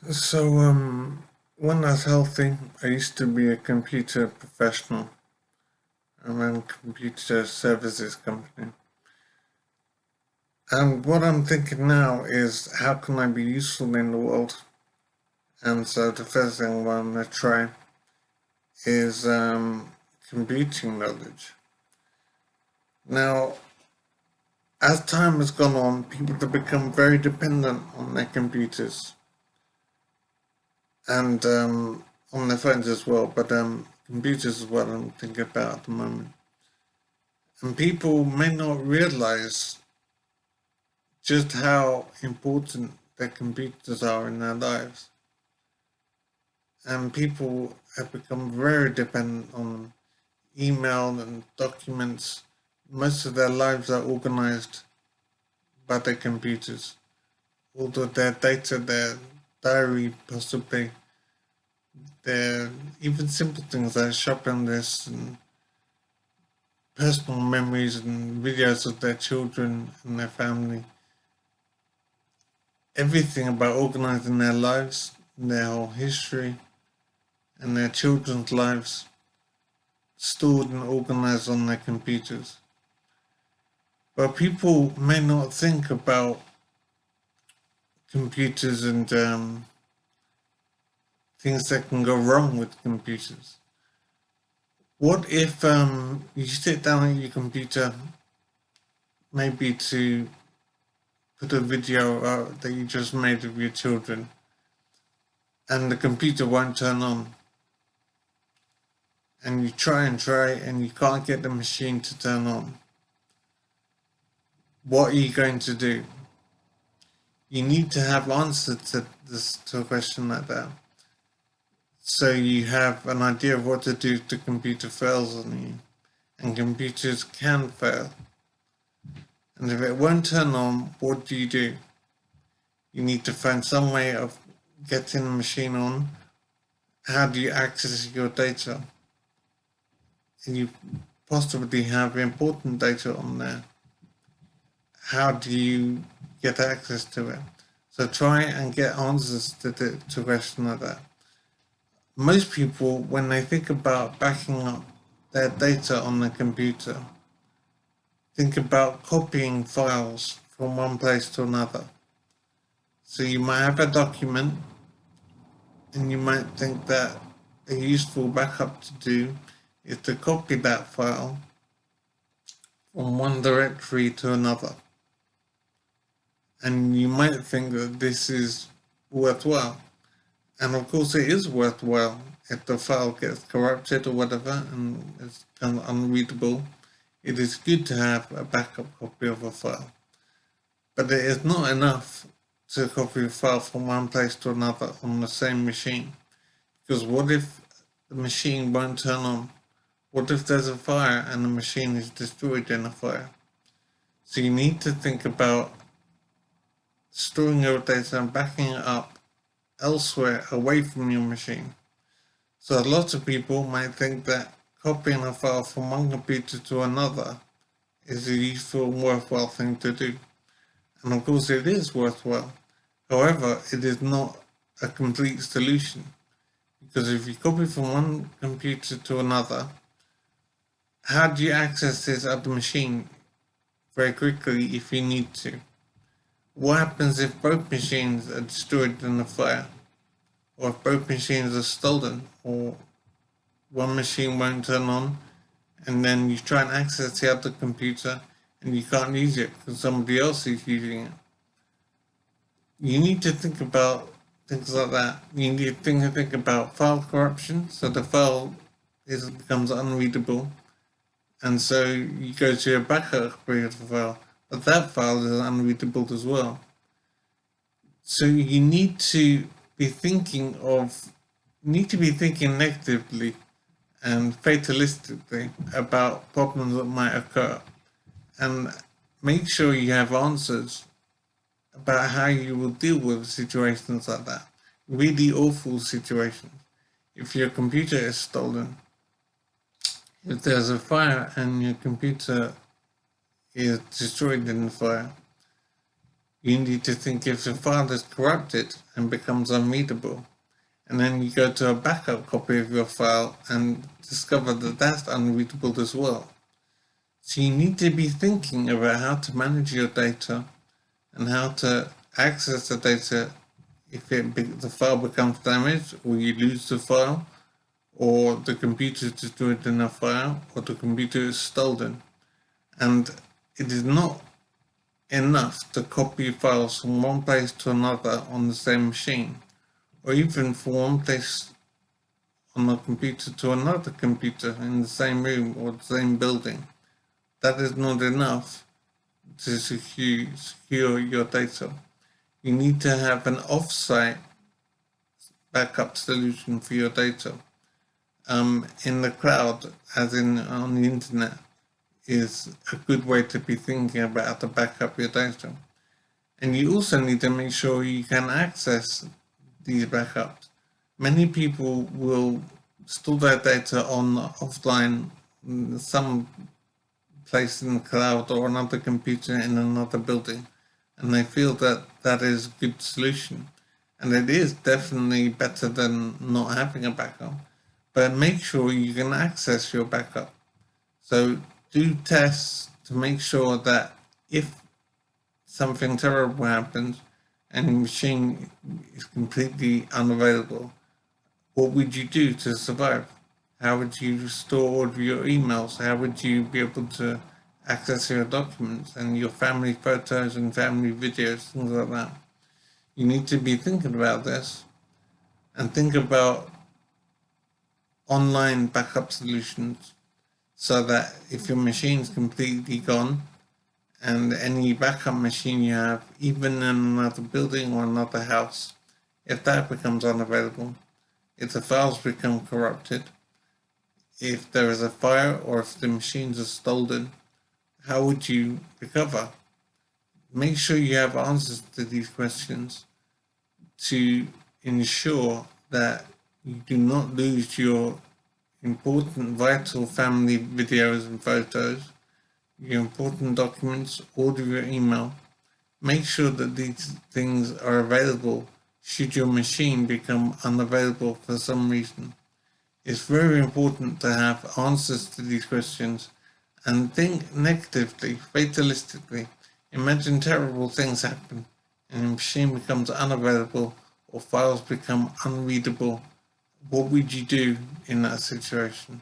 When I was healthy, I used to be a computer professional. I ran a computer services company. And what I'm thinking now is how can I be useful in the world? And so the first thing I want to try is computing knowledge. Now, as time has gone on, people have become very dependent on their computers and on their phones as well, but computers is what I'm thinking about at the moment. And people may not realize just how important their computers are in their lives. And people have become very dependent on email and documents. Most of their lives are organized by their computers. Although their data, their diary, possibly, their even simple things like shopping lists and personal memories and videos of their children and their family, everything about organizing their lives, their whole history, and their children's lives stored and organized on their computers. But people may not think about computers and things that can go wrong with computers. What if you sit down at your computer, maybe to put a video out that you just made of your children, and the computer won't turn on? And you try and you can't get the machine to turn on. What are you going to do? You need to have answers to a question like that. So you have an idea of what to do if the computer fails on you. And computers can fail. And if it won't turn on, what do? You need to find some way of getting the machine on. How do you access your data? And you possibly have important data on there. How do you get access to it? So try and get answers to a question like that. Most people, when they think about backing up their data on the computer, think about copying files from one place to another. So you might have a document and you might think that a useful backup to do is to copy that file from one directory to another. And you might think that this is worthwhile. And of course it is worthwhile if the file gets corrupted or whatever and it's kind of unreadable. It is good to have a backup copy of a file. But it is not enough to copy a file from one place to another on the same machine. Because what if the machine won't turn on? What if there's a fire and the machine is destroyed in a fire? So you need to think about storing your data and backing it up elsewhere away from your machine. So a lot of people might think that copying a file from one computer to another is a useful and worthwhile thing to do. And of course it is worthwhile. However, it is not a complete solution. Because if you copy from one computer to another, how do you access this other machine very quickly if you need to? What happens if both machines are destroyed in a fire? Or if both machines are stolen? Or one machine won't turn on and then you try and access the other computer and you can't use it because somebody else is using it? You need to think about things like that. You need to think about file corruption, so the file becomes unreadable, and so you go to a backup copy of the file, but that file is unreadable as well. So you need to be thinking negatively and fatalistically about problems that might occur, and make sure you have answers about how you will deal with situations like that. Really awful situations. If your computer is stolen, if there's a fire and your computer is destroyed in the fire, You need to think if the file is corrupted and becomes unreadable, and then you go to a backup copy of your file and discover that that's unreadable as well. So you need to be thinking about how to manage your data and how to access the data if the file becomes damaged, or you lose the file, or the computer is destroyed in a file, or the computer is stolen. And it is not enough to copy files from one place to another on the same machine, or even from one place on a computer to another computer in the same room or the same building. That is not enough to secure your data. You need to have an off-site backup solution for your data. In the cloud, as in on the internet, is a good way to be thinking about how to back up your data. And you also need to make sure you can access these backups. Many people will store their data on offline, some place in the cloud or another computer in another building, and they feel that that is a good solution. And it is definitely better than not having a backup, but make sure you can access your backup. So do tests to make sure that if something terrible happens and your machine is completely unavailable, what would you do to survive? How would you store all of your emails? How would you be able to access your documents and your family photos and family videos, things like that? You need to be thinking about this and think about online backup solutions so that if your machine is completely gone and any backup machine you have, even in another building or another house, if that becomes unavailable, if the files become corrupted, if there is a fire or if the machines are stolen, how would you recover? Make sure you have answers to these questions to ensure that you do not lose your important, vital family videos and photos, your important documents, all of your email. Make sure that these things are available should your machine become unavailable for some reason. It's very important to have answers to these questions and think negatively, fatalistically. Imagine terrible things happen and the machine becomes unavailable or files become unreadable. What would you do in that situation?